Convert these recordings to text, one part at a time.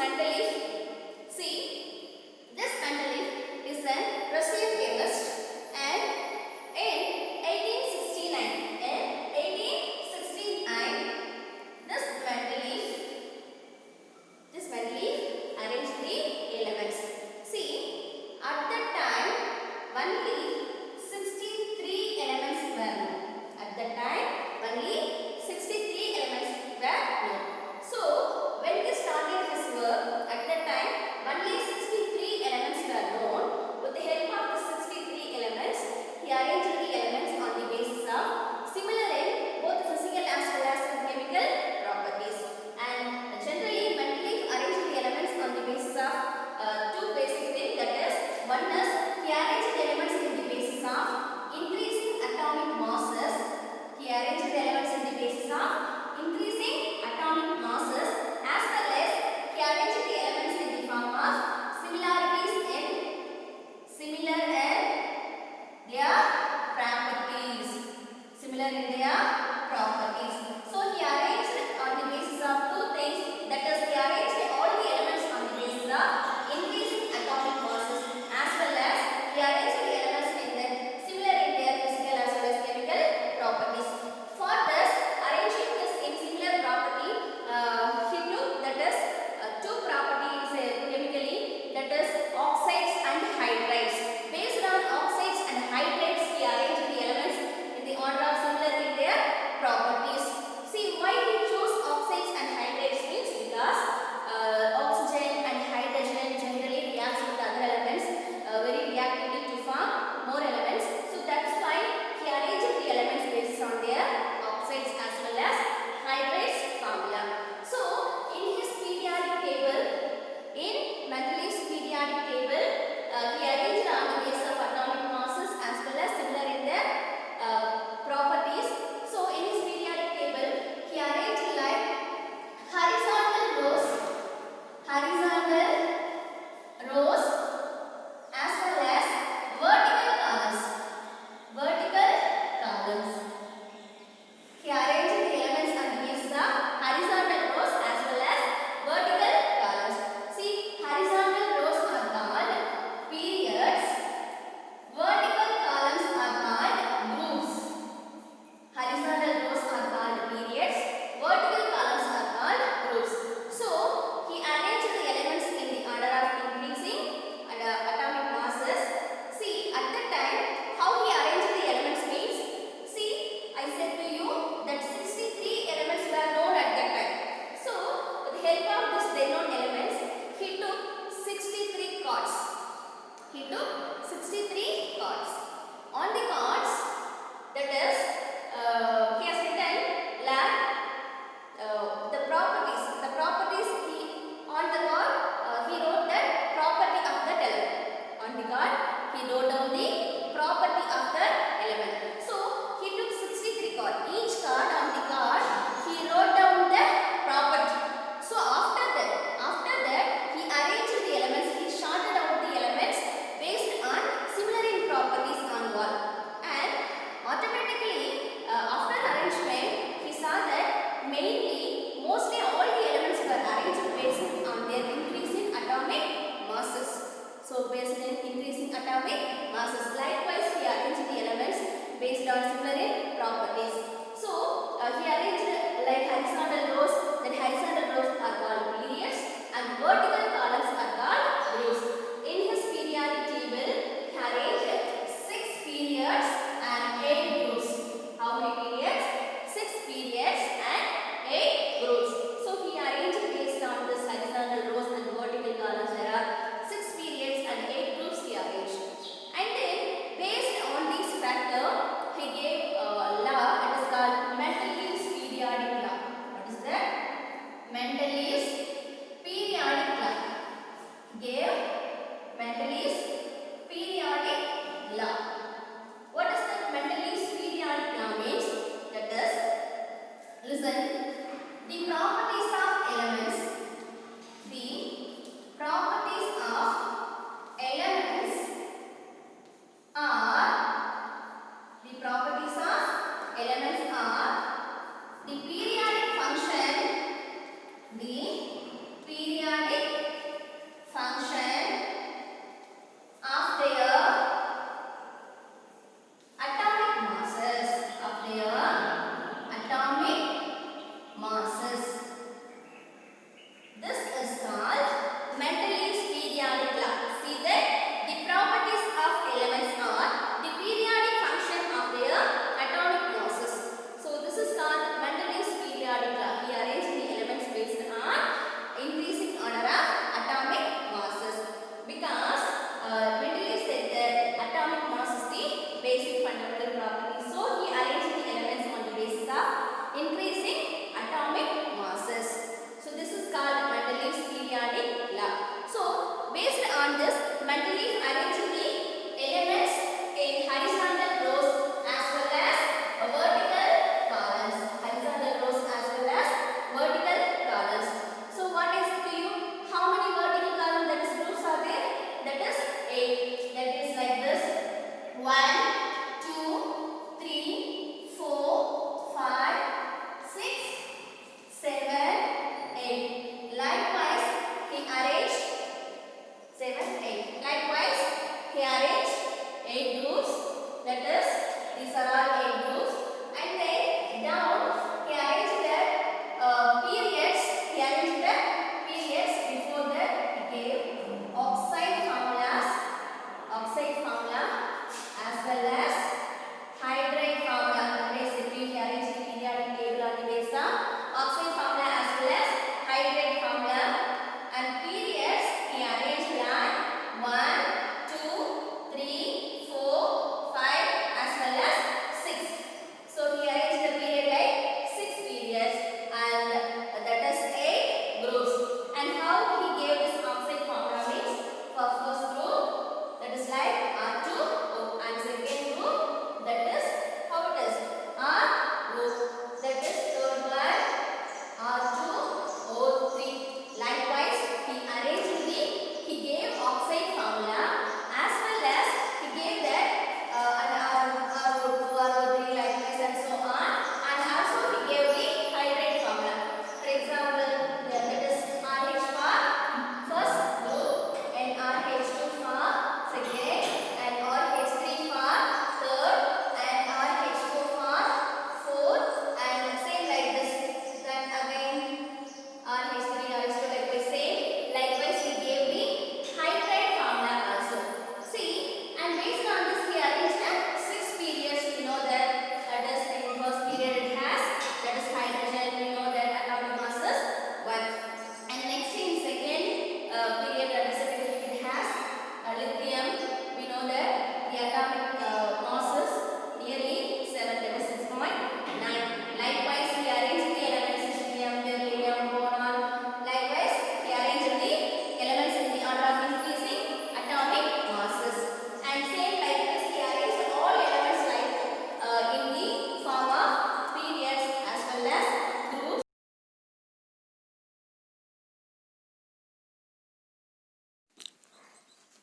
Mendeleev. See, this Mendeleev is a Russian chemist, and in 1869, this Mendeleev arranged the elements. See, at that time, only 63 elements were known. At that time, only 63 elements were known. So, when he started his work, at that time, only 63 elements were known. With the help of the 63 elements, he arranged the elements on the basis of similar in both physical as well as chemical properties. And generally, Mendeleev arranged the elements on the basis of two basic things. That is, one is he arranged the elements in the basis of increasing atomic masses. He arranged the elements in the basis of increasing atomic masses, as well as he arranged the elements in the form of similarities in their properties. Similar in their properties. So he arranged on the basis of two things. That is, he arranged all the elements on the basis of increasing atomic masses, as well as he arranged the elements in the similar in their physical as well as chemical properties. For this, arranging this in similar property, he took, that is, two properties chemically, that is oxides and hydrates. Based on oxides and hydrates, he arranged the elements in the order of similar in their properties. See, why he chose oxides and hydrates means because oxygen and hydrogen generally reacts with other elements very reactively to form more elements. So that's why he arranged the elements based on their oxides as well as hydrates formula. So in his periodic table, in Mendeleev's periodic table, he arranged on the basis of atomic masses as well as similar in their properties. So in his periodic table, he arranged like horizontal rows as well as vertical columns. He arranged the elements on the basis of horizontal rows as well as vertical columns. See, horizontal rows are called periods. Vertical columns are called groups. Horizontal rows are called periods. Vertical columns are called groups. So, he arranged the elements in the order of increasing atomic masses. See, at that time, how he arranged the elements means, see, I said to you that 63 elements were known at that time. So, with the help of this then known elements, he took 63 cards. He took 63 cards. On the cards, that is, he has written like the properties. On the card, he wrote that property of that element. On the card, he wrote down the property of the element. So, he took 63 cards. Each card on the card, he wrote down the property. So, after that, he arranged the elements. He sorted out the elements based on similar in properties on wall. And automatically, after arrangement, he saw that mostly all the elements were arranged based on their increasing atomic masses. So, based on increasing atomic masses. Likewise, he arranged the elements based on similar in properties. So, he arranged like horizontal rows. Then horizontal rows are called periods and vertical columns are called groups. In his periodic table, he arranged 6 periods and 8 groups. How many periods? 6 periods and 8 groups. So he arranged based on this horizontal rows and vertical columns. There are 6 periods and 8 groups he arranged. And then based on this factor, he gave a law. It is called Mendeleev's periodic law. What is that?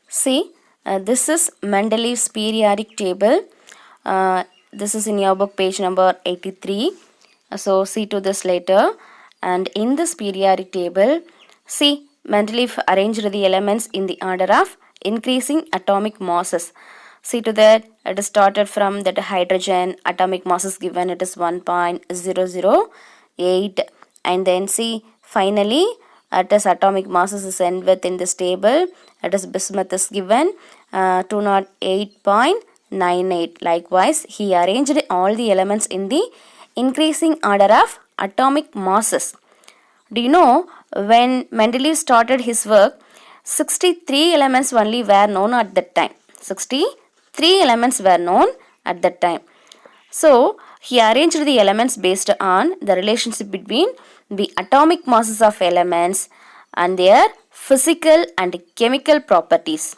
See, this is Mendeleev's periodic table. This is in your book page number 83. So see to this later. And in this periodic table, see, Mendeleev arranged the elements in the order of increasing atomic masses. See to that, it is started from that hydrogen atomic mass is given, it is 1.008, and then see finally at its atomic masses is end with in this table, it is bismuth is given 208.98. Likewise, he arranged all the elements in the increasing order of atomic masses. Do you know when Mendeleev started his work, 63 elements only were known at that time. 63 elements were known at that time. So, he arranged the elements based on the relationship between the atomic masses of elements and their physical and chemical properties.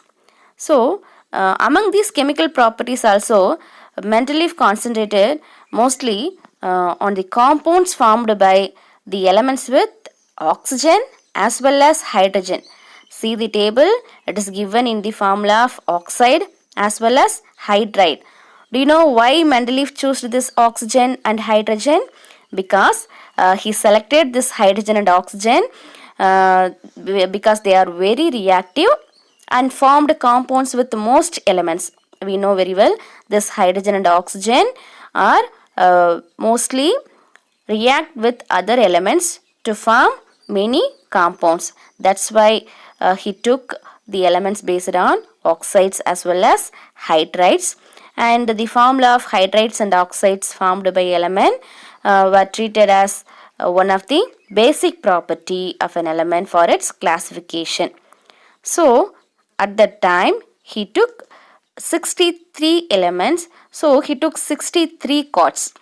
So, among these chemical properties also, Mendeleev concentrated mostly on the compounds formed by the elements with oxygen as well as hydrogen. See the table, it is given in the formula of oxide as well as hydride. Do you know why Mendeleev chose this oxygen and hydrogen? Because he selected this hydrogen and oxygen because they are very reactive and formed compounds with most elements. We know very well this hydrogen and oxygen are mostly react with other elements to form many compounds. That's why he took the elements based on oxides as well as hydrides, and the formula of hydrides and oxides formed by element were treated as one of the basic property of an element for its classification. So at that time he took 63 elements, so he took 63 cards,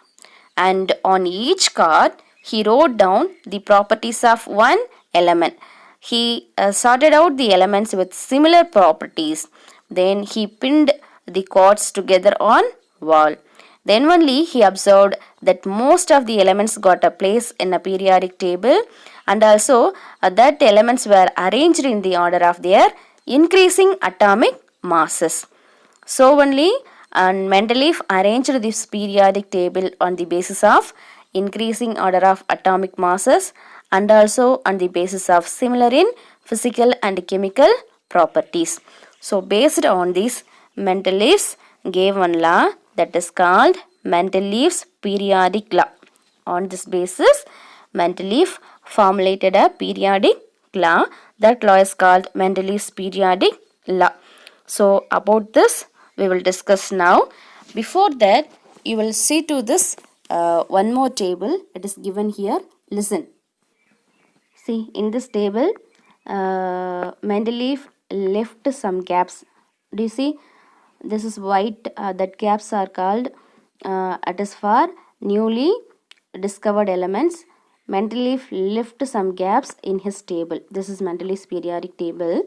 and on each card he wrote down the properties of one element. He sorted out the elements with similar properties. Then he pinned the cards together on wall. Then only he observed that most of the elements got a place in a periodic table, and also that elements were arranged in the order of their increasing atomic masses. So only Mendeleev arranged this periodic table on the basis of increasing order of atomic masses and also on the basis of similar in physical and chemical properties. So based on this, Mendeleev gave one law that is called Mendeleev's periodic law. On this basis, Mendeleev formulated a periodic law. That law is called Mendeleev's periodic law. So about this we will discuss now. Before that, you will see to this one more table. It is given here. Listen. See, in this table, Mendeleev left some gaps. Do you see? This is white. That gaps are called. It is for newly discovered elements. Mendeleev left some gaps in his table. This is Mendeleev's periodic table.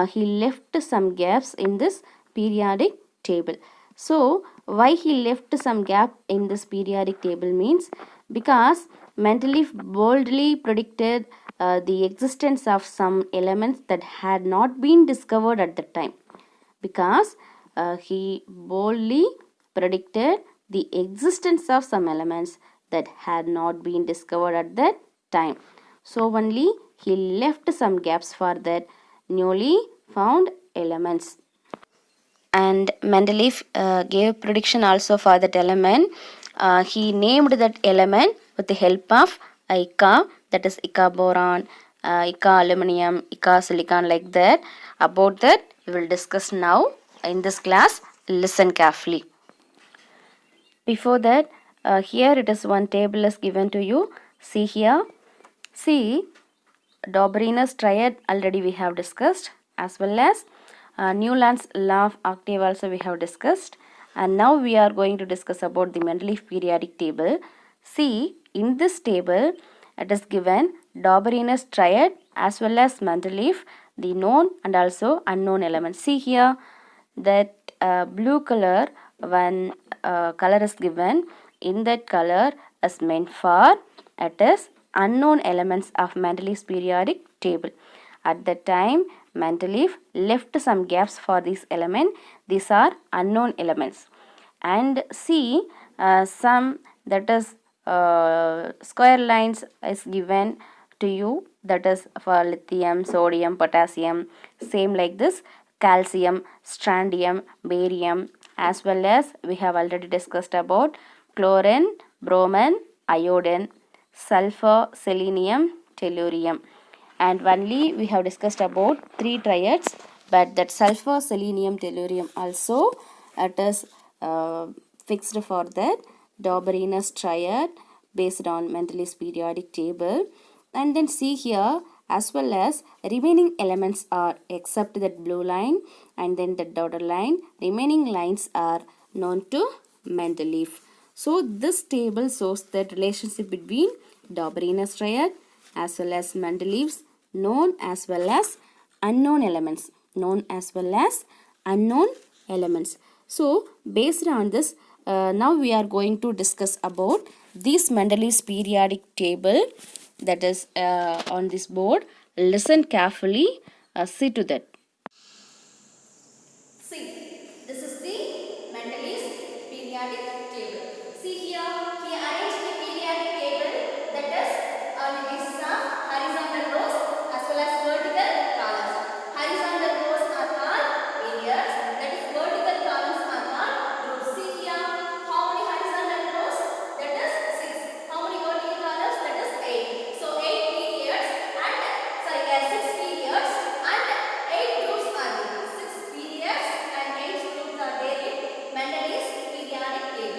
He left some gaps in this periodic table. So, why he left some gap in this periodic table means because Mendeleev boldly predicted the existence of some elements that had not been discovered at the time. Because he boldly predicted the existence of some elements that had not been discovered at that time. So only he left some gaps for that newly found elements. And Mendeleev gave prediction also for that element. He named that element with the help of Ica, that is Ica boron, Ica aluminum, Ica silicon, like that. About that we will discuss now in this class. Listen carefully. Before that, here it is one table is given to you. See here. See, Dobrynin's triad already we have discussed, as well as Newland's law of octave also we have discussed. And now we are going to discuss about the Mendeleev periodic table. See, in this table it is given Dobrynin's triad as well as Mendeleev, the known and also unknown elements. See here that blue color, one color is given. In that color is meant for it is unknown elements of Mendeleev's periodic table. At that time, Mendeleev left some gaps for this element. These are unknown elements. And see, some that is square lines is given to you, that is for lithium, sodium, potassium, same like this, calcium, strontium, barium, as well as we have already discussed about chlorine, bromine, iodine, sulfur, selenium, tellurium. And only we have discussed about three triads, but that sulfur, selenium, tellurium also it is fixed for that Doberanus triad based on Mendeleev's periodic table. And then see here, as well as remaining elements are, except that blue line and then the dotted line, remaining lines are known to Mendeleev. So this table shows that relationship between Doberanus triad as well as Mendeleev's known as well as unknown elements. Known as well as unknown elements. So based on this, now we are going to discuss about this Mendeleev's periodic table that is on this board. Listen carefully, see to that. See, this is the Mendeleev's periodic table. See here, he arranged the periodic table that is on the basis of horizontal rows as well as vertical columns. Horizontal rows are called periods, that is vertical columns are called groups. See here, how many horizontal rows? That is 6. How many vertical columns? That is 8. So 8 periods and 6 periods and 8 groups are there. 6 periods and 8 groups are there in Mendeleev's periodic table.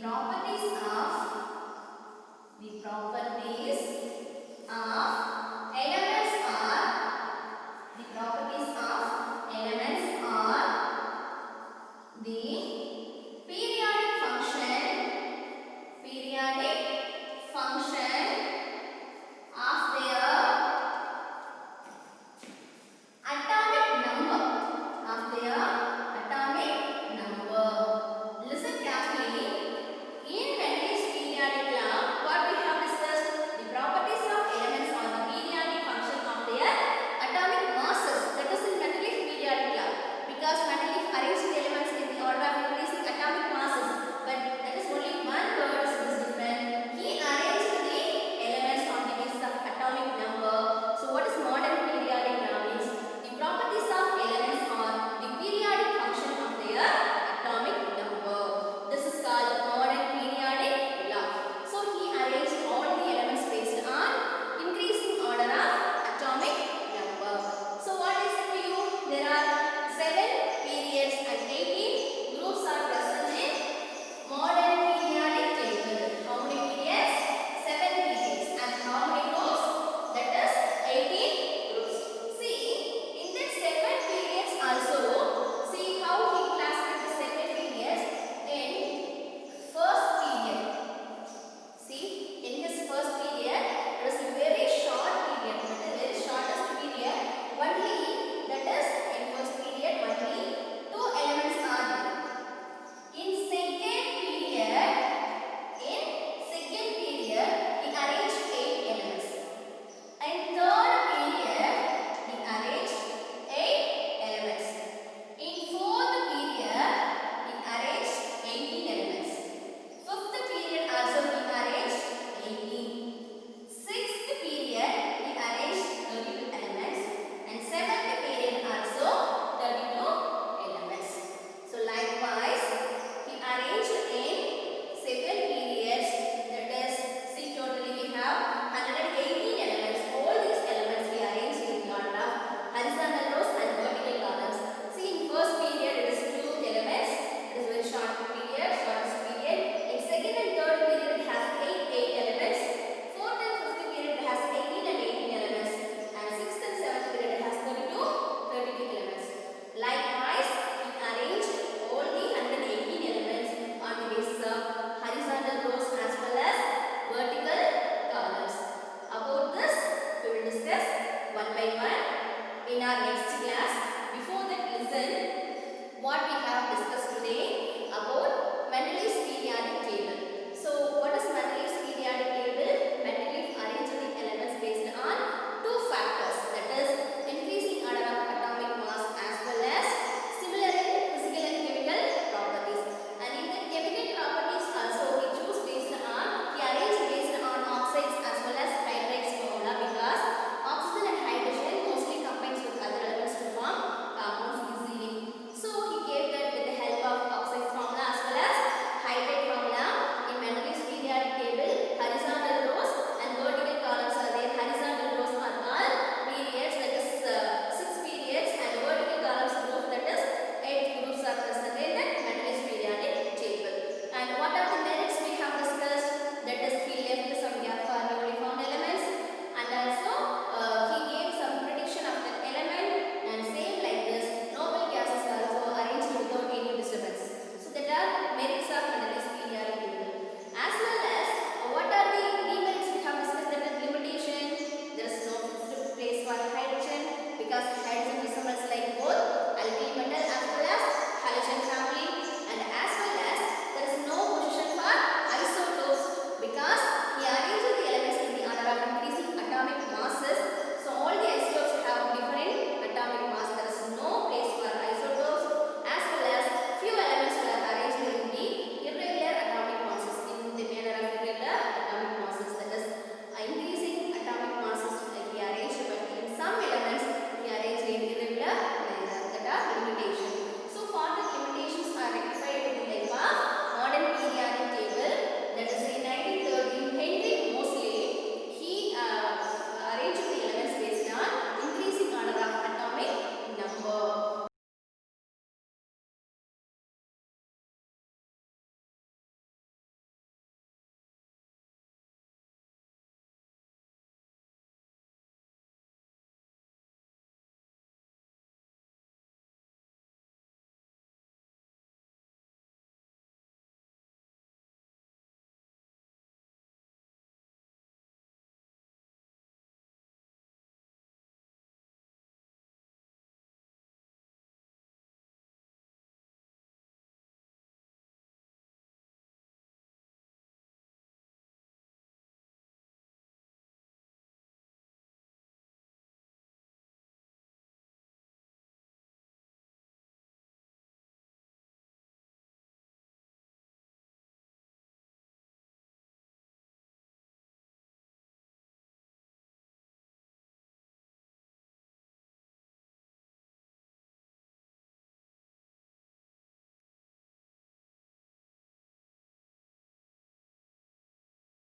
proper